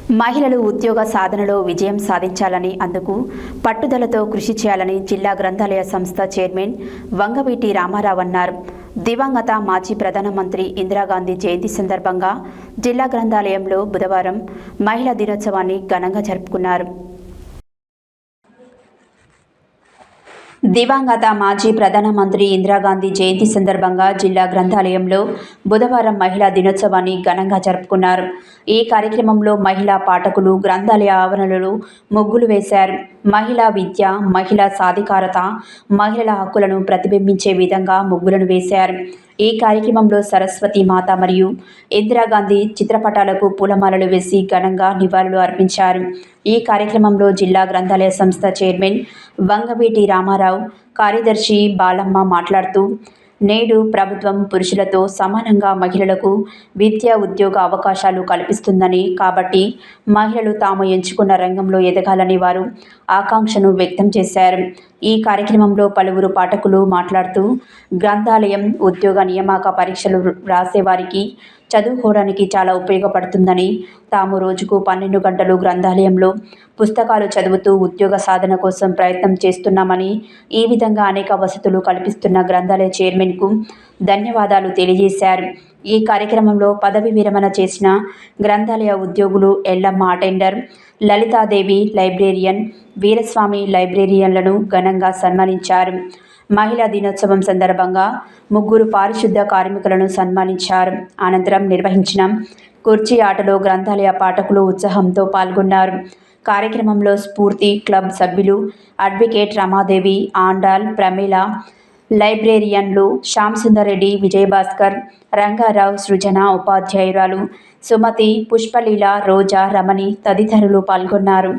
మహిళలు ఉద్యోగ సాధనలో విజయం సాధించాలని, అందుకు పట్టుదలతో కృషి చేయాలని జిల్లా గ్రంథాలయ సంస్థ చైర్మన్ వంగవీటి రామారావు అన్నారు. దివంగత మాజీ ప్రధానమంత్రి ఇందిరాగాంధీ జయంతి సందర్భంగా జిల్లా గ్రంథాలయంలో బుధవారం మహిళా దినోత్సవాన్ని ఘనంగా జరుపుకున్నారు. దివంగత మాజీ ప్రధానమంత్రి ఇందిరాగాంధీ జయంతి సందర్భంగా జిల్లా గ్రంథాలయంలో బుధవారం మహిళా దినోత్సవాన్ని ఘనంగా జరుపుకున్నారు. ఈ కార్యక్రమంలో మహిళా పాఠకులు గ్రంథాలయ ఆవరణలో ముగ్గులు వేశారు. మహిళా విద్య, మహిళా సాధికారత, మహిళల హక్కులను ప్రతిబింబించే విధంగా ముగ్గులను వేశారు. ఈ కార్యక్రమంలో సరస్వతి మాత మరియు ఇందిరాగాంధీ చిత్రపటాలకు పూలమాలలు వేసి ఘనంగా నివాళులు అర్పించారు. ఈ కార్యక్రమంలో జిల్లా గ్రంథాలయ సంస్థ చైర్మన్ వంగవీటి రామారావు, కార్యదర్శి బాలమ్మ మాట్లాడుతూ, నేడు ప్రభుత్వం పురుషులతో సమానంగా మహిళలకు విద్య, ఉద్యోగ అవకాశాలు కల్పిస్తుందని, కాబట్టి మహిళలు తాము ఎంచుకున్న రంగంలో ఎదగాలని వారు ఆకాంక్షను వ్యక్తం చేశారు. ఈ కార్యక్రమంలో పలువురు పాఠకులు మాట్లాడుతూ, గ్రంథాలయం ఉద్యోగ నియామక పరీక్షలు రాసేవారికి చదువుకోవడానికి చాలా ఉపయోగపడుతుందని, తాము రోజుకు 12 గంటలు గ్రంథాలయంలో పుస్తకాలు చదువుతూ ఉద్యోగ సాధన కోసం ప్రయత్నం చేస్తున్నామని, ఈ విధంగా అనేక వసతులు కల్పిస్తున్న గ్రంథాలయ చైర్మన్కు ధన్యవాదాలు తెలియజేశారు. ఈ కార్యక్రమంలో పదవి విరమణ చేసిన గ్రంథాలయ ఉద్యోగులు ఎల్లమ్మ అటెండర్, లలితాదేవి లైబ్రేరియన్, వీరస్వామి లైబ్రేరియన్లను ఘనంగా సన్మానించారు. మహిళా దినోత్సవం సందర్భంగా ముగ్గురు పారిశుద్ధ కార్మికులను సన్మానించారు. అనంతరం నిర్వహించిన కుర్చీ ఆటలో గ్రంథాలయ పాఠకులు ఉత్సాహంతో పాల్గొన్నారు. కార్యక్రమంలో స్ఫూర్తి క్లబ్ సభ్యులు అడ్వకేట్ రమాదేవి, ఆండాల్, ప్రమీల, లైబ్రేరియన్లు శ్యామ్సుందర్ రెడ్డి, విజయభాస్కర్, రంగారావు, సృజన, ఉపాధ్యాయురాలు సుమతి, పుష్పలీల, రోజా, రమణి తదితరులు పాల్గొన్నారు.